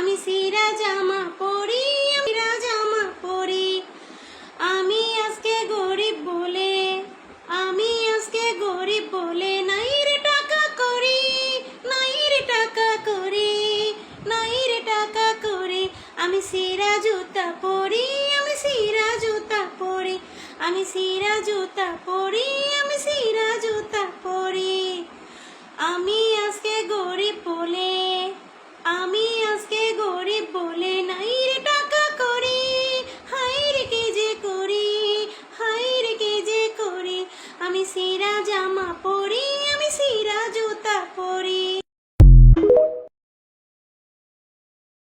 আমি সিরা জামা পরি, আমি সিরা জামা পরি। আমি আজকে গরিব বলে, আমি আজকে গরিব বলে নাই রে টাকা করি, নাই রে টাকা করি, নাই রে টাকা করি। আমি সিরা জুতা পরি, আমি সিরা জুতা পরি, আমি সিরা জুতা পরি, আমি সিরা জুতা পরি। আমি আজকে গরিব বলে